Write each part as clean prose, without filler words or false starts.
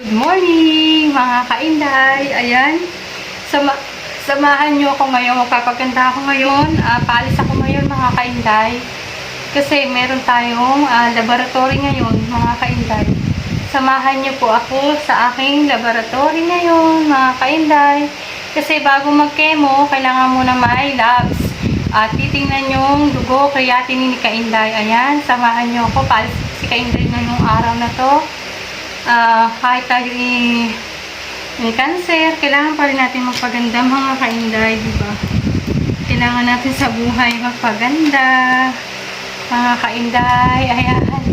Good morning mga kainday. Ayan. Samahan nyo ako ngayon. Magpapaganda ako ngayon. Paalis ako ngayon mga kainday. Kasi meron tayong laboratory ngayon mga kainday. Samahan nyo po ako sa aking laboratory ngayon mga kainday. Kasi bago mag-chemo, kailangan muna may labs. Titingnan yung dugo, creatinine ni kainday. Ayan. Samahan nyo ako. Paalis si kainday ngayong araw na to. Kahit tayo may cancer, kailangan pa rin natin magpaganda mga kainday, diba? Kailangan natin sa buhay magpaganda mga kainday. Ayan,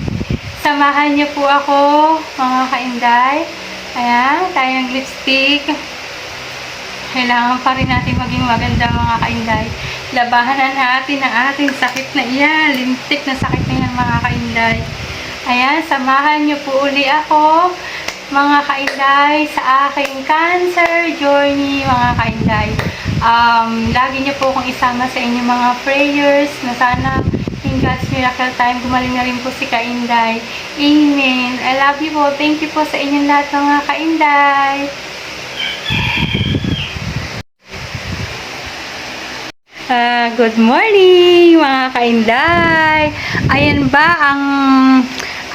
samahan niyo po ako mga kainday. Ayan, tayong lipstick. Kailangan pa rin natin maging maganda mga kainday. Labanan natin ang ating sakit na iyan, lintik na sakit na yan mga kainday. Ayan, samahan niyo po uli ako, mga kainday, sa aking cancer journey, mga kainday. Lagi niyo po akong isama sa inyong mga prayers na sana in God's miracle time, gumaling na rin po si kainday. Amen. I love you po. Thank you po sa inyong lahat, mga kainday. Good morning, mga kainday. Ayan ba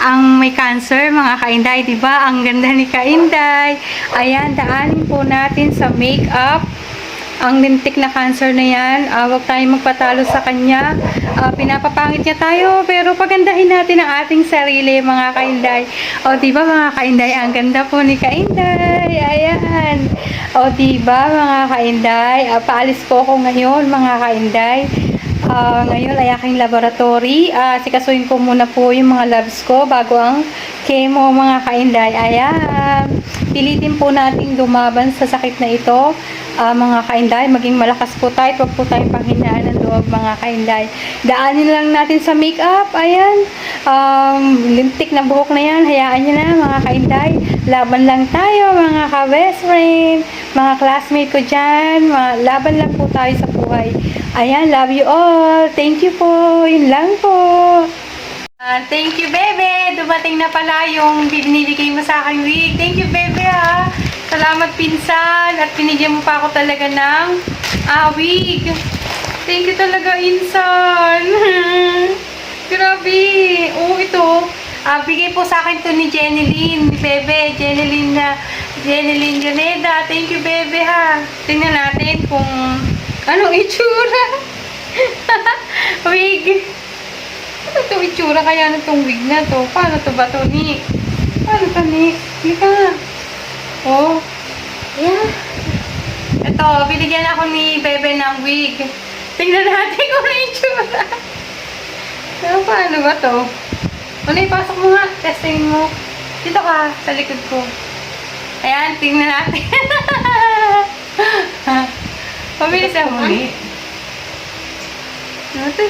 ang may cancer, mga kainday, di ba? Ang ganda ni kainday. Ayan, daanin po natin sa makeup. Ang lintik na cancer na yan. Huwag tayong magpatalo sa kanya. Pinapapangit niya tayo, pero pagandahin natin ang ating sarili, mga kainday. O, di ba, mga kainday? Ang ganda po ni kainday. Ayan. O, di ba, mga kainday? Paalis po ako ngayon, mga kainday. Ngayon ay aking laboratory. Sikasuhin ko muna po yung mga labs ko bago ang chemo, mga kainday. Ayan. Pilitin po natin lumaban sa sakit na ito, mga kainday. Maging malakas po tayo. Huwag po tayong panghinaan ng loob, mga kainday. Daanin lang natin sa makeup. Ayan. Lintik na buhok na yan. Hayaan nyo na, mga kainday. Laban lang tayo, mga ka-best friend. Mga classmate ko dyan. Laban lang po tayo sa buhay. Ayan, love you all. Thank you po. Yun lang po. Thank you, bebe. Dumating na pala yung binibigay mo sa aking wig. Thank you, bebe, ha. Salamat, pinsan. At pinigyan mo pa ako talaga ng wig. Thank you talaga, insan. Grabe. Ito. Bigay po sa akin to ni Jeneline. Ni bebe. Jeneline Joneda. Thank you, bebe, ha. Tingnan natin kung anong itsura? Wig. Ano itong itsura kaya na itong wig na to? Paano to ba to, ni? Paano to, ni? Hindi ka. Oh. Yeah. Ito, binigyan ako ni bebe ng wig. Tingnan natin kung ano itsura. Paano ba to? Ano, ipasok mo nga. Testing mo. Dito ka, sa likod ko. Ayan, tingnan natin. Pabilis ang muli. Natin.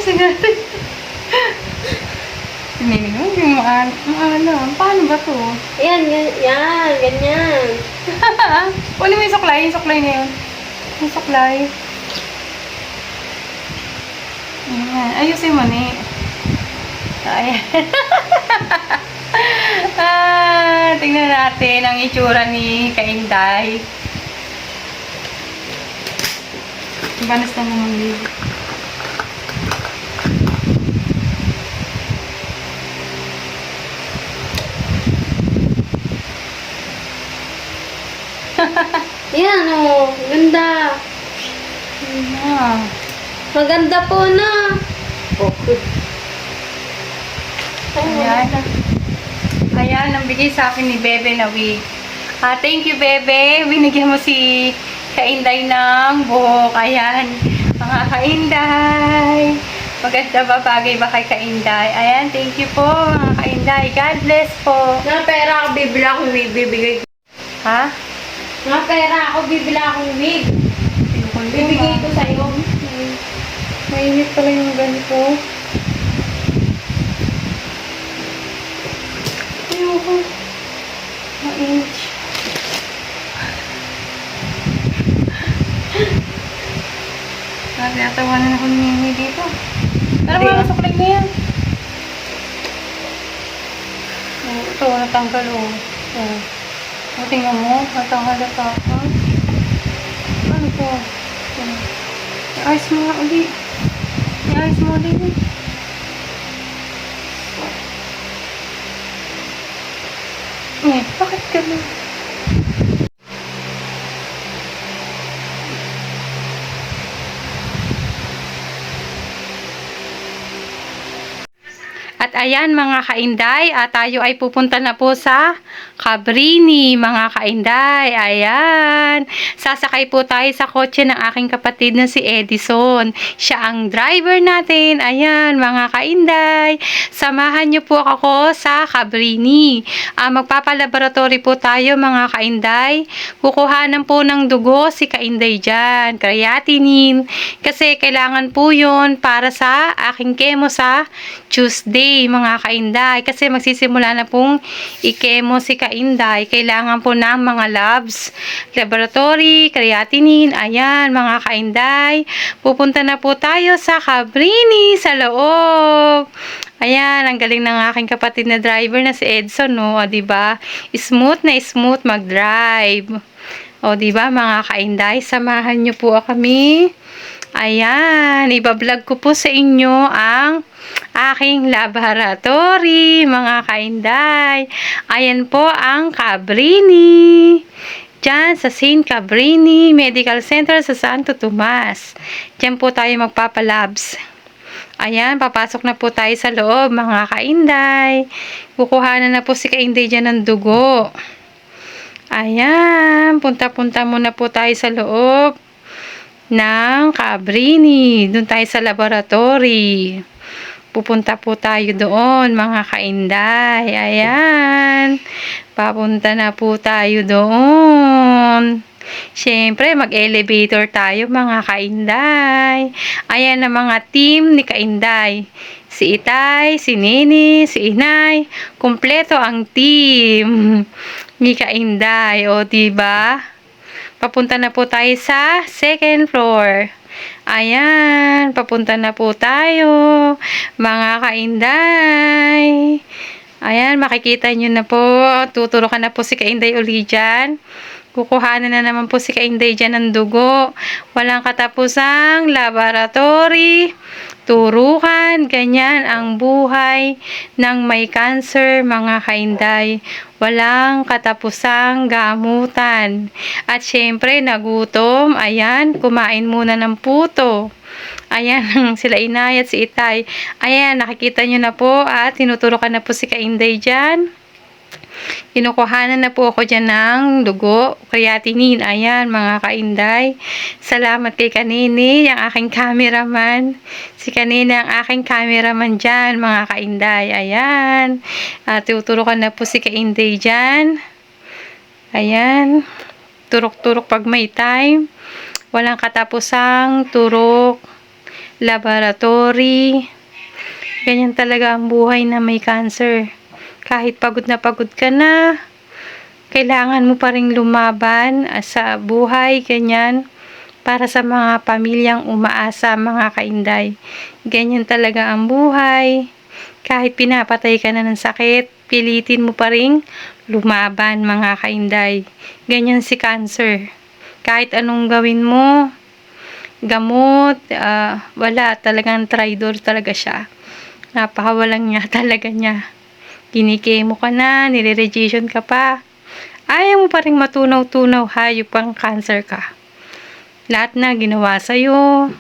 Tingnan mo, yung maalam. Paano ba to? Yan, ganyan. Kunin mo yung suklay na yun. Yung suklay. Ayan, ayusin mo ni. Ayan. Tingnan natin ang itsura ni kainday. Banas na naman dito. Yan, oh. Ganda. Maganda po na. Okay. Ayan, ang bigay sa akin ni bebe na wig. Thank you, bebe. Binigyan mo si kainday ng buhok. Ayan, mga kainday. Maganda ba? Bagay ba kay kainday? Ayan, thank you po, mga kainday. God bless po. Na pera ako, bibili akong wig. Bibigay ko. Ha? Na pera ako, bibili akong wig. Bibigay ko sa'yo. Mainit pala yung ganito. Ayoko. Mainit. Natawanan ako ni Mimi dito. Pero mga suklay na yan. Ito, natanggal o. tingnan mo. Matang-halata ka. Ano to? I-ayos mo nga ulit. I-ayos mo ulit. Bakit ganun? At ayan mga kainday, tayo ay pupunta na po sa Cabrini mga kainday. Ayan, sasakay po tayo sa kotse ng aking kapatid na si Edison. Siya ang driver natin. Ayan mga kainday, samahan niyo po ako sa Cabrini. Magpapalaboratory po tayo mga kainday. Kukuhanan po ng dugo si kainday dyan, creatinine. Kasi kailangan po yun para sa aking chemo sa Tuesday mga kainday, kasi magsisimula na pong i-chemo si kainday. Kailangan po ng mga labs, laboratory, creatinine. Ayan mga kainday, pupunta na po tayo sa Cabrini sa loob. Ayan, ang galing ng aking kapatid na driver na si Edson, no? O, diba? Smooth na smooth mag-drive. O, diba mga kainday, samahan nyo po kami. Ayan, ibablog ko po sa inyo ang aking laboratory, mga kainday. Ayan po ang Cabrini. Diyan sa St. Cabrini Medical Center sa Santo Tomas. Diyan po tayo magpapalabs. Ayan, papasok na po tayo sa loob, mga kainday. Kukuhanan na po si kainday dyan ng dugo. Ayan, punta-punta muna po tayo sa loob ng Cabrini. Doon tayo sa laboratory. Pupunta po tayo doon, mga kainday. Ayan. Papunta na po tayo doon. Siyempre, mag-elevator tayo, mga kainday. Ayan ang mga team ni kainday. Si Itay, si Nini, si Inay. Kumpleto ang team ni kainday. O, diba? Papunta na po tayo sa second floor. Ayan, papunta na po tayo, mga kainday. Ayan, makikita nyo na po. Tuturukan na po si kainday uli dyan. Kukuhanan na naman po si kainday dyan ng dugo. Walang katapusang laboratory. Turukan, ganyan ang buhay ng may cancer, mga kainday. Walang katapusang gamutan. At syempre, nagutom. Ayan, kumain muna ng puto. Ayan, sila Inay at si Itay. Ayan, nakikita nyo na po at tinuturukan na po si kainday dyan. Kinukuhanan na po ako dyan ng dugo, creatinine. Ayan, mga kainday. Salamat kay Kanini, ang aking cameraman. Si Kanini ang aking cameraman dyan, mga kainday. Ayan. Tuturukan na po si kainday dyan. Ayan. Turok-turok pag may time. Walang katapusang turok. Laboratory. Ganyan talaga ang buhay na may cancer. Kahit pagod na pagod ka na, kailangan mo pa rin lumaban sa buhay, ganyan, para sa mga pamilyang umaasa, mga kainday. Ganyan talaga ang buhay. Kahit pinapatay ka na ng sakit, pilitin mo pa rin lumaban, mga kainday. Ganyan si cancer. Kahit anong gawin mo, gamot, wala, talagang traidor talaga siya. Napakawalang niya talaga niya. Kinikemo ka na, nire-radiation ka pa. Ayaw mo pa rin matunaw-tunaw, hayop pang cancer ka. Lahat na ginawa sa'yo.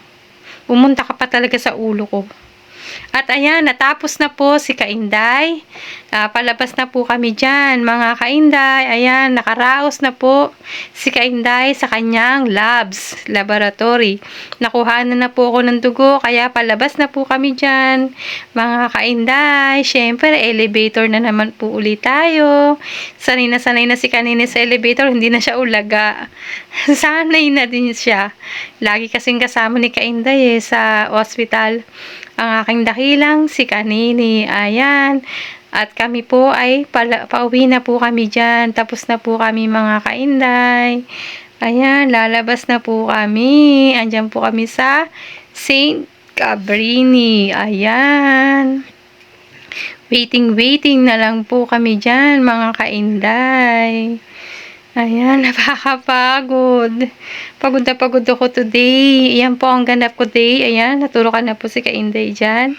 Pumunta ka pa talaga sa ulo ko. At ayan, natapos na po si kainday. Palabas na po kami dyan, mga kainday. Ayan, nakaraos na po si kainday sa kanyang labs, laboratory. Nakuhanan na po ako ng dugo, kaya palabas na po kami dyan, mga kainday. Siyempre, elevator na naman po ulit tayo. Sanay na si kanina sa elevator, hindi na siya ulaga. Sanay na din siya. Lagi kasing kasama ni kainday sa hospital. Ang aking dakilang si Kanini. Ayan. At kami po ay pauwi na po kami dyan. Tapos na po kami, mga kainday. Ayan, lalabas na po kami. Andyan po kami sa St. Cabrini. Ayan. Waiting na lang po kami dyan, mga kainday. Ayan, napakapagod. Pagod na pagod ako today. Ayan po ang ganap ko day. Ayan, natulog na po si Kainday dyan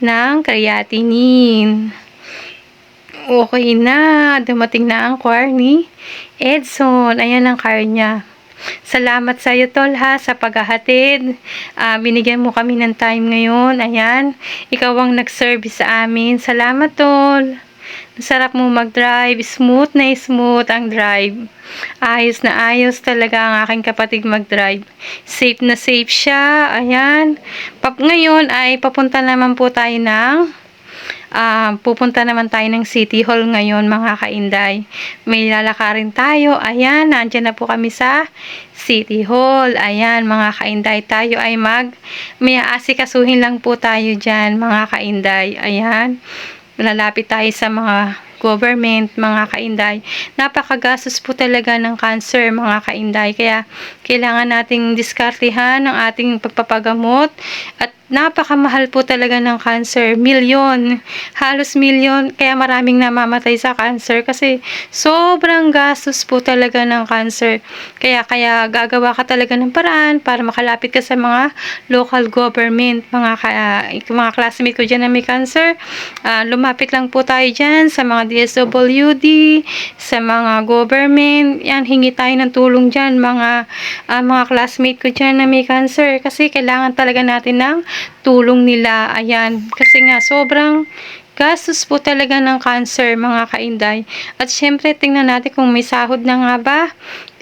ng creatinine. Okay na. Dumating na ang car ni Edson. Ayan ang car niya. Salamat sa iyo, Tol, ha, sa paghahatid. Binigyan mo kami ng time ngayon. Ayan, ikaw ang nag-service sa amin. Salamat, Tol. Sarap mo mag-drive. Smooth na smooth ang drive. Ayos na ayos talaga ang aking kapatid mag-drive. Safe na safe siya. Ayan. Ngayon ay pupunta naman tayo ng City Hall ngayon, mga Kainday. May lalakarin tayo. Ayan, nandyan na po kami sa City Hall. Ayan, mga Kainday, tayo ay may aasikasuhin lang po tayo dyan, mga Kainday. Ayan, lalapit tayo sa mga government, mga Kainday. Napakagastos po talaga ng cancer, mga Kainday. Kaya, kailangan nating diskartehan ang ating pagpapagamot. At napakamahal po talaga ng cancer. Milyon. Halos milyon. Kaya maraming namamatay sa cancer. Kasi, sobrang gastos po talaga ng cancer. Kaya gagawa ka talaga ng paraan para makalapit ka sa mga local government. Mga classmate ko dyan na may cancer. Lumapit lang po tayo dyan sa mga DSWD, sa mga government. Yan, hingi tayo ng tulong dyan, mga classmate ko dyan na may cancer. Kasi kailangan talaga natin ng tulong nila. Ayan, kasi nga sobrang gastos po talaga ng cancer, mga Kainday. At syempre, tingnan natin kung may sahod na nga ba.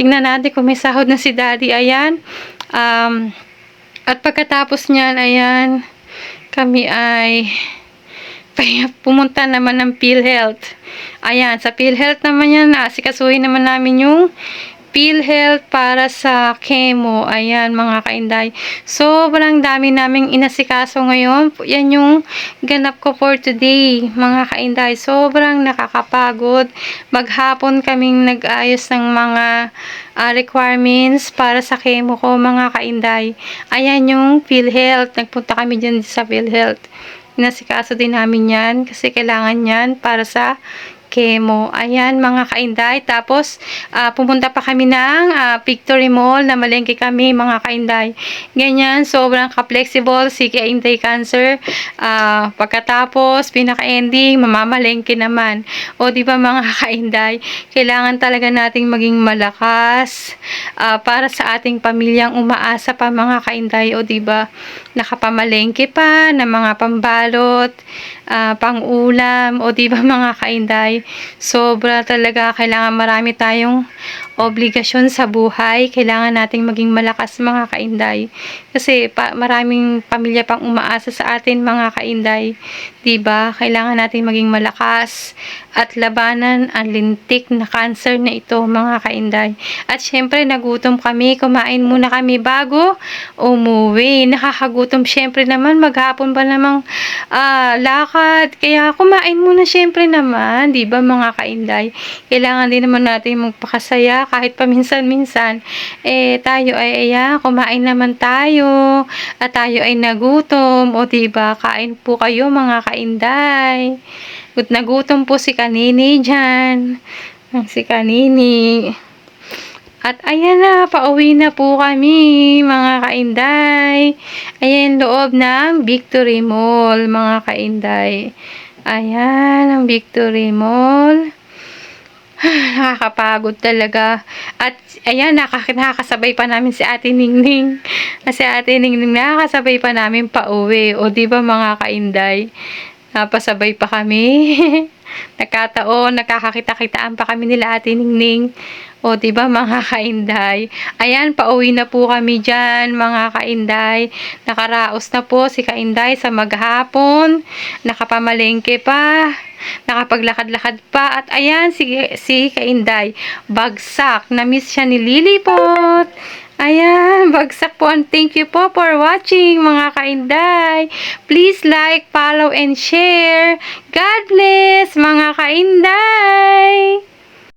Tingnan natin kung may sahod na si Daddy. Ayan. At pagkatapos niyan, ayan, kami ay pumunta naman ng PhilHealth. Ayan, sa PhilHealth naman yan, asikasuhin naman namin yung PhilHealth para sa chemo. Ayan, mga Kainday. Sobrang dami naming inasikaso ngayon. Yan yung ganap ko for today, mga Kainday. Sobrang nakakapagod. Maghapon kaming nag-ayos ng mga requirements para sa chemo ko, mga Kainday. Ayan yung PhilHealth. Nagpunta kami dyan sa PhilHealth. Inasikaso din namin yan kasi kailangan yan para sa chemo. Ayan, mga Kainday. Tapos, pumunta pa kami ng Victory Mall na malengke kami, mga Kainday. Ganyan, sobrang ka-flexible si Kainday Cancer. Pagkatapos, pinaka-ending, mamamalengke naman. O, di ba, mga Kainday? Kailangan talaga nating maging malakas para sa ating pamilyang umaasa pa, mga Kainday. O, di ba? Nakapamalengke pa na mga pambalot, pang-ulam, o di ba, mga Kainday? Sobra talaga, kailangan marami tayong obligasyon sa buhay. Kailangan nating maging malakas, mga Kainday. Kasi maraming pamilya pang umaasa sa atin, mga Kainday. Diba? Kailangan nating maging malakas at labanan ang lintik na cancer na ito, mga Kainday. At syempre, nagutom kami. Kumain muna kami bago umuwi. Nakakagutom syempre naman. Maghapon pa namang lakad. Kaya kumain muna syempre naman. Diba, mga Kainday? Kailangan din naman natin magpakasaya kahit paminsan-minsan. Tayo ay kumain naman tayo. At tayo ay nagutom. O diba, kain po kayo, mga Kainday. Nagutom po si Kanini dyan. Si Kanini. At ayan na, pauwi na po kami, mga Kainday. Ayan, loob ng Victory Mall, mga Kainday. Ayan, ang Victory Mall. Nakakapagod talaga. At ayan, nakakasabay pa namin si Ate Ningning. Kasi Ate Ningning, nakakasabay pa namin pauwi. O diba, mga Kainday? Napasabay pa kami. Nagkataon, nakakakita-kitaan pa kami nila Ate Ningning. O, diba, mga Kainday? Ayan, pauwi na po kami dyan, mga Kainday. Nakaraos na po si Kainday sa maghapon. Nakapamalengke pa. Nakapaglakad-lakad pa. At ayan, si Kainday. Bagsak. Na-miss siya ni Lilipot. Ayan, bagsak po. And thank you po for watching, mga Kainday. Please like, follow, and share. God bless, mga Kainday.